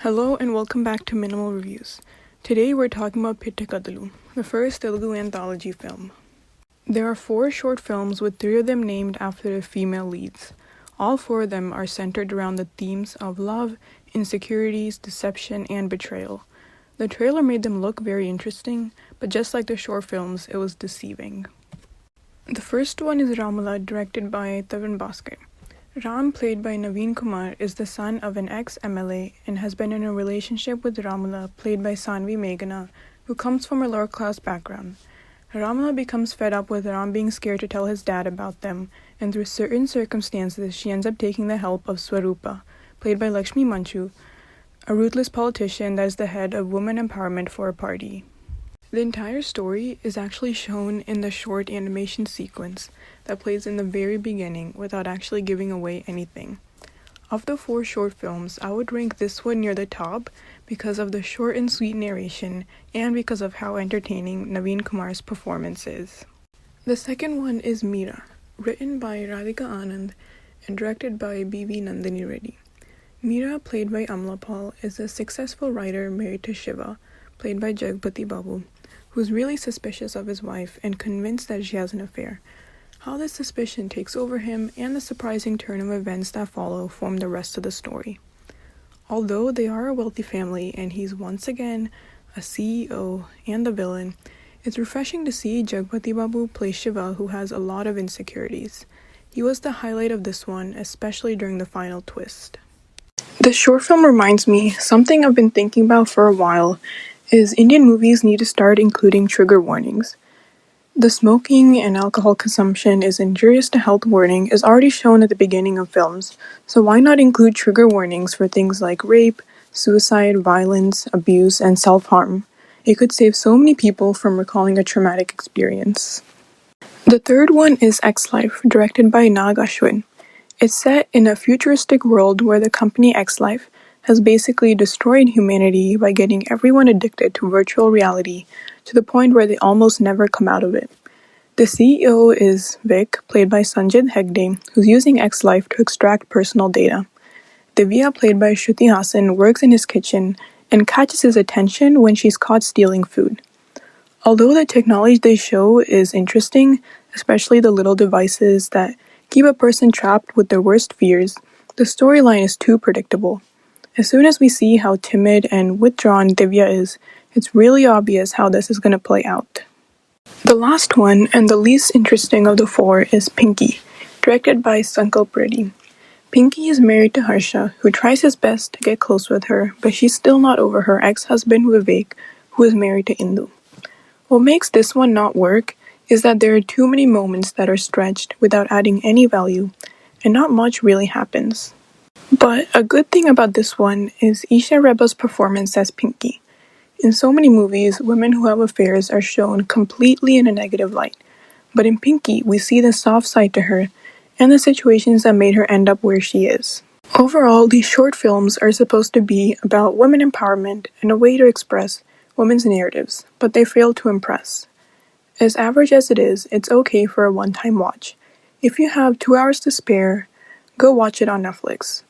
Hello and welcome back to Minimal Reviews. Today we're talking about Pitta Kathalu, the first Telugu anthology film. There are 4 short films with 3 of them named after the female leads. All 4 of them are centered around the themes of love, insecurities, deception, and betrayal. The trailer made them look very interesting, but just like the short films, it was deceiving. The first one is Ramula, directed by Tavan Bhaskar. Ram, played by Naveen Kumar, is the son of an ex-MLA and has been in a relationship with Ramula, played by Sanvi Meghana, who comes from a lower-class background. Ramula becomes fed up with Ram being scared to tell his dad about them, and through certain circumstances she ends up taking the help of Swarupa, played by Lakshmi Manchu, a ruthless politician that is the head of women empowerment for a party. The entire story is actually shown in the short animation sequence that plays in the very beginning without actually giving away anything. Of the 4 short films, I would rank this one near the top because of the short and sweet narration and because of how entertaining Naveen Kumar's performance is. The second one is Meera, written by Radhika Anand and directed by B.V. Nandini Reddy. Meera, played by Amla Paul, is a successful writer married to Shiva, played by Jagpati Babu, who's really suspicious of his wife and convinced that she has an affair. How this suspicion takes over him and the surprising turn of events that follow form the rest of the story. Although they are a wealthy family and he's once again a CEO and the villain, it's refreshing to see Jagpati Babu play Shiva, who has a lot of insecurities. He was the highlight of this one, especially during the final twist. The short film reminds me something I've been thinking about for a while is Indian movies need to start including trigger warnings. The smoking and alcohol consumption is injurious to health warning is already shown at the beginning of films, so why not include trigger warnings for things like rape, suicide, violence, abuse, and self-harm? It could save so many people from recalling a traumatic experience. The third one is X-Life, directed by Nag Ashwin. It's set in a futuristic world where the company X-Life has basically destroyed humanity by getting everyone addicted to virtual reality to the point where they almost never come out of it. The CEO is Vic, played by Sanjit Hegde, who's using X-Life to extract personal data. Divya, played by Shruti Hassan, works in his kitchen and catches his attention when she's caught stealing food. Although the technology they show is interesting, especially the little devices that keep a person trapped with their worst fears, the storyline is too predictable. As soon as we see how timid and withdrawn Divya is, it's really obvious how this is going to play out. The last one, and the least interesting of the 4, is Pinky, directed by Sankalp Reddy. Pinky is married to Harsha, who tries his best to get close with her, but she's still not over her ex-husband Vivek, who is married to Indu. What makes this one not work is that there are too many moments that are stretched without adding any value, and not much really happens. But a good thing about this one is Isha Reba's performance as Pinky. In so many movies, women who have affairs are shown completely in a negative light. But in Pinky, we see the soft side to her and the situations that made her end up where she is. Overall, these short films are supposed to be about women empowerment and a way to express women's narratives, but they fail to impress. As average as it is, it's okay for a one-time watch. If you have 2 hours to spare, go watch it on Netflix.